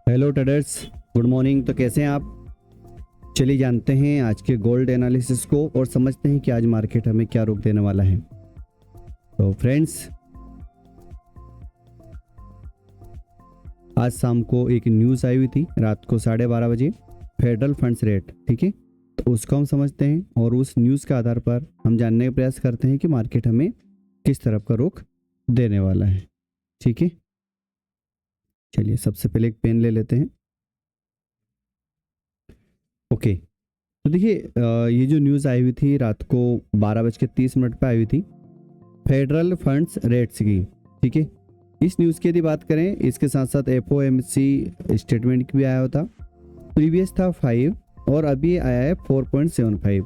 Hello traders, good morning. तो कैसे हैं आप? चलिए जानते हैं आज के गोल्ड एनालिसिस को और समझते हैं कि आज मार्केट हमें क्या रुख देने वाला है। तो फ्रेंड्स, आज शाम को एक न्यूज़ आई हुई थी रात को 12:30 बजे, फेडरल फंड्स रेट। ठीक है, तो उसको हम समझते हैं और उस न्यूज़ के आधार पर हम जानने का प्रयास करते हैं कि मार्केट हमें किस तरफ का रुख देने वाला है। ठीक है, चलिए सबसे पहले एक पेन ले लेते हैं। ओके, तो देखिए ये जो न्यूज़ आई हुई थी रात को 12:30 पे आई हुई थी, फेडरल फंड्स रेट्स की। ठीक है, इस न्यूज़ की यदि बात करें, इसके साथ साथ FOMC स्टेटमेंट भी आया हुआ था। प्रीवियस था 5 और अभी आया है 4.75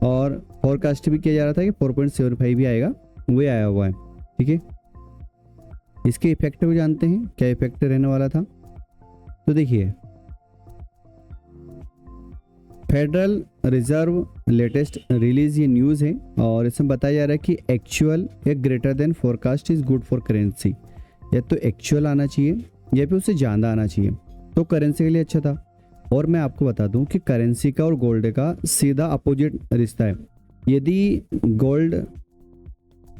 और फोरकास्ट भी किया जा रहा था कि 4.75 भी आएगा, वो आया हुआ है। ठीक है, इसके इफेक्ट को जानते हैं, क्या इफेक्ट रहने वाला था। तो देखिए, फेडरल रिजर्व लेटेस्ट रिलीज ये न्यूज़ है और इसमें बताया जा रहा है कि एक्चुअल या greater than forecast is good for currency. या तो एक्चुअल आना चाहिए या फिर उससे ज़्यादा आना चाहिए, तो करेंसी के लिए अच्छा था। और मैं आपको बता दूं कि करेंसी का और गोल्ड का सीधा अपोजिट रिश्ता है। यदि गोल्ड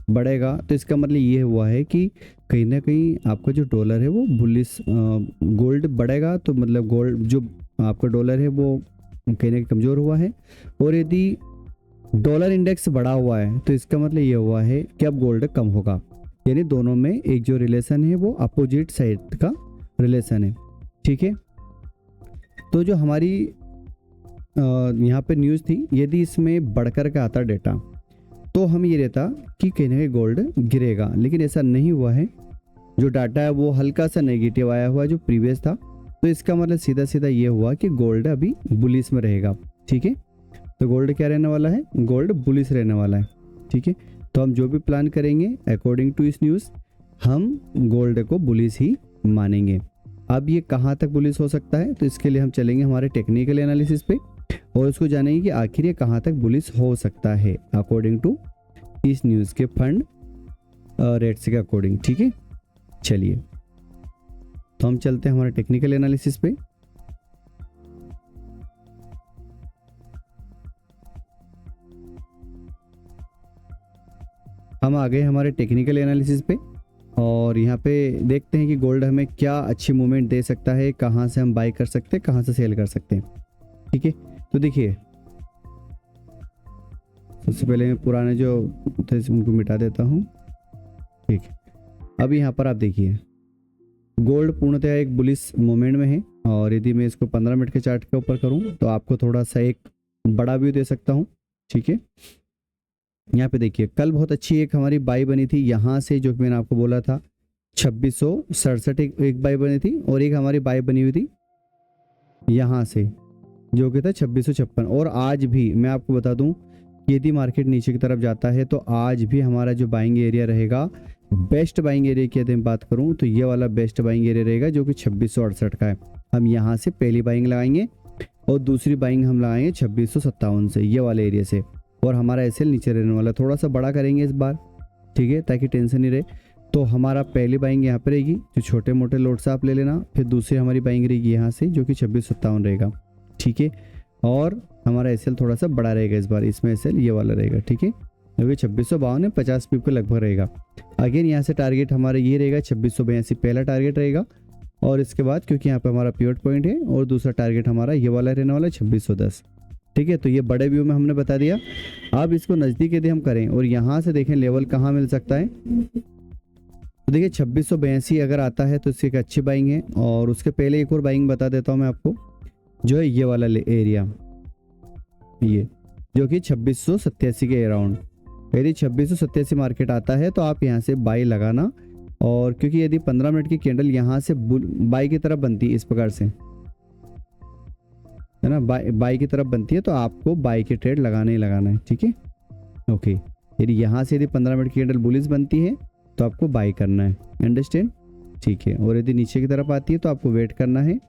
बढ़ेगा तो इसका मतलब ये हुआ है कि कहीं ना कहीं आपका जो डॉलर है वो बुलिश, गोल्ड बढ़ेगा तो मतलब गोल्ड जो आपका डॉलर है वो कहीं ना कमज़ोर हुआ है। और यदि डॉलर इंडेक्स बढ़ा हुआ है तो इसका मतलब ये हुआ है कि अब गोल्ड कम होगा। यानी दोनों में एक जो रिलेशन है वो अपोजिट साइड का रिलेशन है। ठीक है, तो जो हमारी यहाँ पे न्यूज़ थी, यदि इसमें बढ़कर का आता डेटा तो हम ये रहता कि कहीं ना कहीं गोल्ड गिरेगा, लेकिन ऐसा नहीं हुआ है। जो डाटा है वो हल्का सा नेगेटिव आया हुआ है जो प्रीवियस था, तो इसका मतलब सीधा सीधा ये हुआ कि गोल्ड अभी बुलिश में रहेगा। ठीक है, तो गोल्ड क्या रहने वाला है, गोल्ड बुलिश रहने वाला है। ठीक है, तो हम जो भी प्लान करेंगे अकॉर्डिंग टू इस न्यूज़, हम गोल्ड को बुलिश ही मानेंगे। अब ये कहाँ तक बुलिश हो सकता है, तो इसके लिए हम चलेंगे हमारे टेक्निकल एनालिसिस पे और उसको जानेंगे कि आखिर ये कहाँ तक बुलिश हो सकता है अकॉर्डिंग टू इस न्यूज़ के फंड रेट्स के अकॉर्डिंग। ठीक है, चलिए तो हम चलते हैं हमारे टेक्निकल एनालिसिस पे। हम आ गए हमारे टेक्निकल एनालिसिस पे और यहाँ पे देखते हैं कि गोल्ड हमें क्या अच्छी मूवमेंट दे सकता है, कहाँ से हम बाई कर सकते हैं, कहाँ से सेल कर सकते हैं। ठीक है, तो देखिए सबसे पहले मैं पुराने जो थे उनको मिटा देता हूँ। ठीक है, अब यहाँ पर आप देखिए गोल्ड पूर्णतः एक बुलिश मोमेंट में है और यदि मैं इसको 15 मिनट के चार्ट के ऊपर करूं तो आपको थोड़ा सा एक बड़ा व्यू दे सकता हूं। ठीक है, यहाँ पे देखिए कल बहुत अच्छी एक हमारी बाई बनी थी यहाँ से, जो कि मैंने आपको बोला था 2667 एक बाई बनी थी और एक हमारी बाई बनी हुई थी यहाँ से जो कि था 2656। और आज भी मैं आपको बता दूं, यदि मार्केट नीचे की तरफ जाता है तो आज भी हमारा जो बाइंग एरिया रहेगा, बेस्ट बाइंग एरिया की यदि मैं बात करूं तो ये वाला बेस्ट बाइंग एरिया रहेगा जो कि 2668 का है। हम यहाँ से पहली बाइंग लगाएंगे और दूसरी बाइंग हम लगाएंगे 2657 से, ये वाले एरिया से। और हमारा एसएल नीचे रहने वाला, थोड़ा सा बड़ा करेंगे इस बार। ठीक है, ताकि टेंशन नहीं रहे। तो हमारा पहली बाइंग यहाँ पर रहेगी, जो छोटे मोटे लोट्स आप ले लेना। फिर दूसरी हमारी बाइंग रहेगी यहाँ से जो कि 2657 रहेगा। ठीक है, और हमारा एसएल थोड़ा सा बड़ा रहेगा इस बार, इसमें एसएल ये वाला रहेगा। ठीक है, क्योंकि 2652 है, 50 पिप के लगभग रहेगा। अगेन यहाँ से टारगेट हमारा ये रहेगा 2682 पहला टारगेट रहेगा। और इसके बाद क्योंकि यहाँ पे हमारा पिवट पॉइंट है और दूसरा टारगेट हमारा ये वाला रहने वाला है 2610। ठीक है, तो ये बड़े व्यू में हमने बता दिया। अब इसको नज़दीक यदि हम करें और यहाँ से देखें लेवल कहाँ मिल सकता है, तो देखिए 2682 अगर आता है तो इसकी एक अच्छी बाइंग है। और उसके पहले एक और बाइंग बता देता हूँ मैं आपको, जो है ये वाला एरिया, ये जो कि 2687 के अराउंड। यदि 2687 मार्केट आता है तो आप यहाँ से बाई लगाना। और क्योंकि यदि 15 मिनट की कैंडल यहाँ से बाई की तरफ बनती है इस प्रकार से, है ना, बाई की तरफ बनती है, तो आपको बाई के ट्रेड लगाना ही लगाना है। ठीक है, ओके। यदि यहाँ से यदि 15 मिनट की कैंडल बुलिश बनती है तो आपको बाई करना है, अंडरस्टैंड। ठीक है, और यदि नीचे की तरफ आती है तो आपको वेट करना है,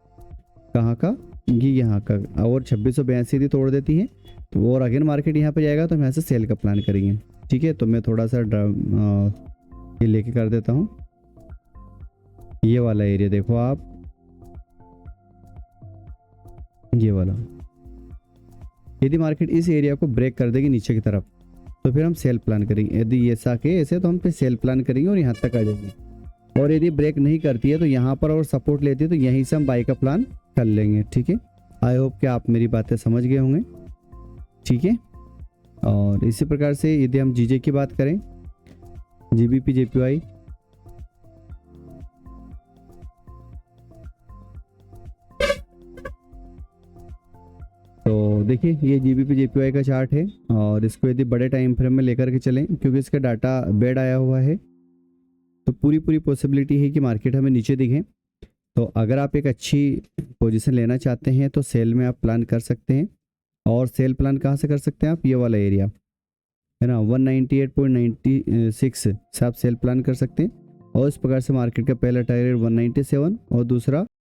कहाँ का, ये यहाँ का। और 2682 यदि तोड़ देती है तो और अगेन मार्केट यहाँ पे जाएगा तो हम यहाँ से सेल का प्लान करेंगे। ठीक है, तो मैं थोड़ा सा ये लेके कर देता हूँ। ये वाला एरिया देखो आप, ये वाला। यदि मार्केट इस एरिया को ब्रेक कर देगी नीचे की तरफ तो फिर हम सेल प्लान करेंगे। यदि ये साके ऐसे तो हम फिर सेल प्लान करेंगे और यहाँ तक आ जाएंगे। और यदि ब्रेक नहीं करती है तो यहाँ पर और सपोर्ट लेती है तो यहीं से हम बाई का प्लान कर लेंगे। ठीक है, आई होप कि आप मेरी बातें समझ गए होंगे। ठीक है, और इसी प्रकार से यदि हम जीजे की बात करें, जीबीपी जेपीवाई, तो देखिए ये जीबीपी जेपीवाई का चार्ट है और इसको यदि बड़े टाइम फ्रेम में लेकर के चलें क्योंकि इसका डाटा बेड आया हुआ है तो पूरी पॉसिबिलिटी है कि मार्केट हमें नीचे दिखे। तो अगर आप एक अच्छी पोजीशन लेना चाहते हैं तो सेल में आप प्लान कर सकते हैं। और सेल प्लान कहाँ से कर सकते हैं आप, ये वाला एरिया है ना 198.96 से आप सेल प्लान कर सकते हैं। और इस प्रकार से मार्केट का पहला टारगेट 197 और दूसरा